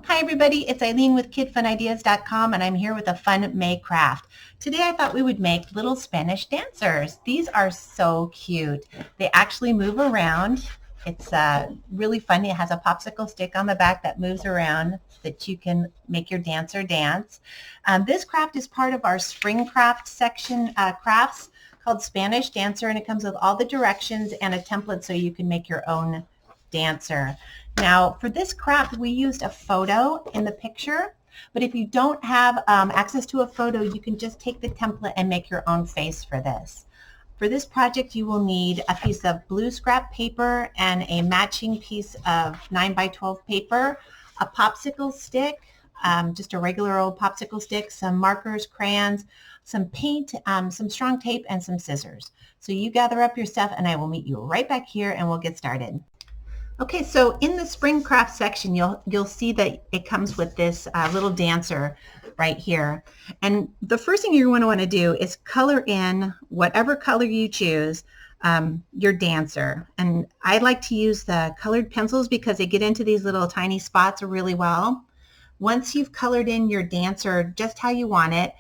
Hi everybody, it's Eileen with Kidfunideas.com and I'm here with a fun May craft. Today I thought we would make little Spanish dancers. These are so cute. They actually move around. It's really funny. It has a popsicle stick on the back that moves around so that you can make your dancer dance. This craft is part of our spring craft section crafts called Spanish Dancer, and it comes with all the directions and a template so you can make your own dancer. Now, for this craft, we used a photo in the picture, but if you don't have access to a photo, you can just take the template and make your own face for this. For this project, you will need a piece of blue scrap paper and a matching piece of 9x12 paper, a popsicle stick, just a regular old popsicle stick, some markers, crayons, some paint, some strong tape, and some scissors. So you gather up your stuff and I will meet you right back here and we'll get started. Okay, so in the spring craft section, you'll see that it comes with this little dancer right here. And the first thing you're going to want to do is color in whatever color you choose, your dancer. And I like to use the colored pencils because they get into these little tiny spots really well. Once you've colored in your dancer just how you want it,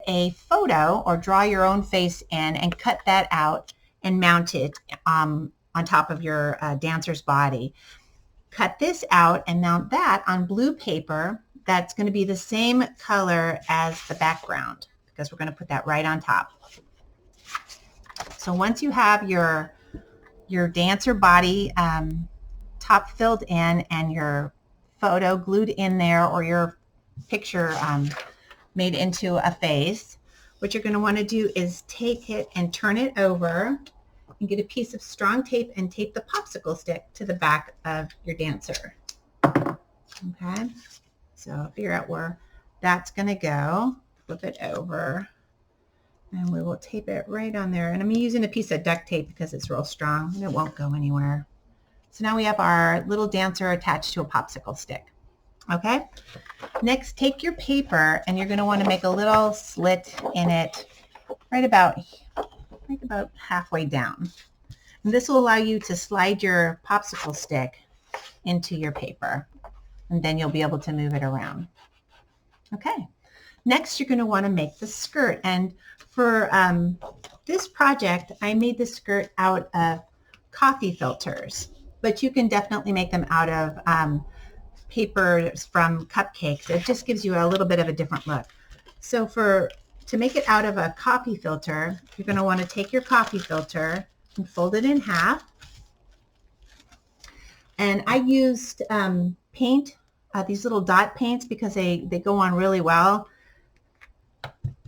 a photo or draw your own face in and cut that out and mount it on top of your dancer's body. Cut this out and mount that on blue paper that's going to be the same color as the background because we're going to put that right on top. So once you have your dancer body top filled in and your photo glued in there or your picture made into a face, what you're going to want to do is take it and turn it over and get a piece of strong tape and tape the popsicle stick to the back of your dancer. Okay, so figure out where that's going to go. Flip it over and we will tape it right on there. And I'm using a piece of duct tape because it's real strong and it won't go anywhere. So now we have our little dancer attached to a popsicle stick. Okay, next take your paper and you're going to want to make a little slit in it right about halfway down. And this will allow you to slide your popsicle stick into your paper and then you'll be able to move it around. Okay, next you're going to want to make the skirt, and for this project I made the skirt out of coffee filters, but you can definitely make them out of paper from cupcakes. It just gives you a little bit of a different look. So to make it out of a coffee filter, you're going to want to take your coffee filter and fold it in half. And I used paint, these little dot paints, because they go on really well.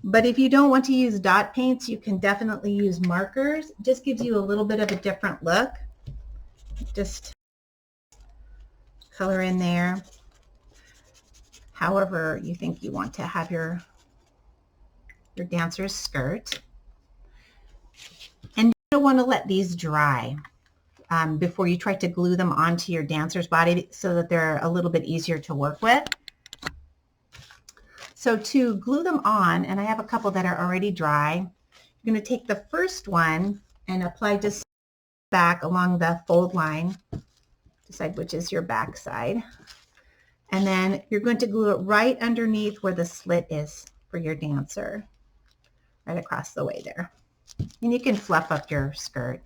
But if you don't want to use dot paints, you can definitely use markers. It just gives you a little bit of a different look. Just color in there however you think you want to have your dancer's skirt. And you don't want to let these dry before you try to glue them onto your dancer's body so that they're a little bit easier to work with. So to glue them on, and I have a couple that are already dry, you're going to take the first one and apply just back along the fold line. Decide which is your back side. And then you're going to glue it right underneath where the slit is for your dancer. Right across the way there. And you can fluff up your skirt.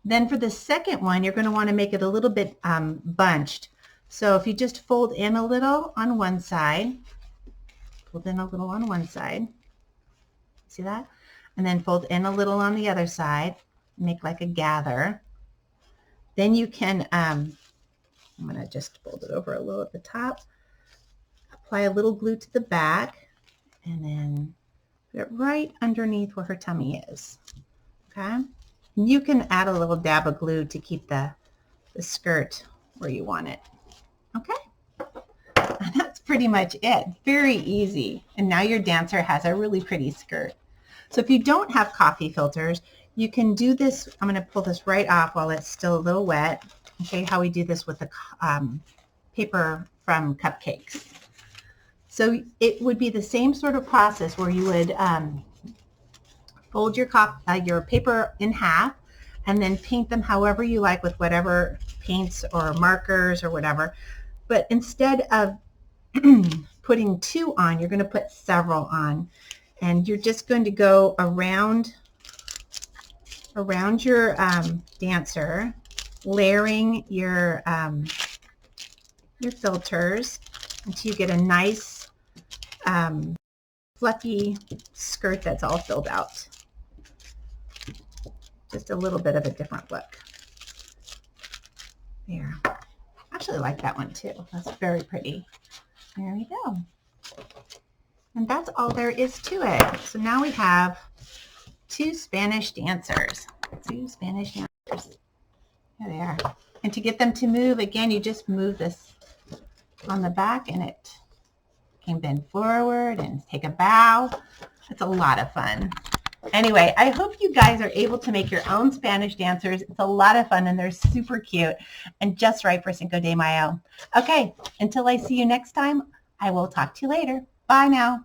Then for the second one, you're going to want to make it a little bit bunched. So if you just fold in a little on one side, fold in a little on one side, see that? And then fold in a little on the other side, make like a gather. Then you can, I'm going to just fold it over a little at the top, apply a little glue to the back, and then put it right underneath where her tummy is. Okay? And you can add a little dab of glue to keep the skirt where you want it. Okay? And that's pretty much it. Very easy. And now your dancer has a really pretty skirt. So if you don't have coffee filters, you can do this. I'm going to pull this right off while it's still a little wet and show you how we do this with the paper from cupcakes. So it would be the same sort of process where you would fold your paper in half and then paint them however you like with whatever paints or markers or whatever. but instead of putting 2 on, you're going to put several on. And you're just going to go around your dancer, layering your filters until you get a nice fluffy skirt that's all filled out. Just a little bit of a different look. There. I actually like that one too. That's very pretty. There we go. And that's all there is to it. So now we have 2 Spanish dancers. 2 Spanish dancers. There they are. And to get them to move, again, you just move this on the back and it can bend forward and take a bow. It's a lot of fun. Anyway, I hope you guys are able to make your own Spanish dancers. It's a lot of fun and they're super cute and just right for Cinco de Mayo. Okay, until I see you next time, I will talk to you later. Bye now.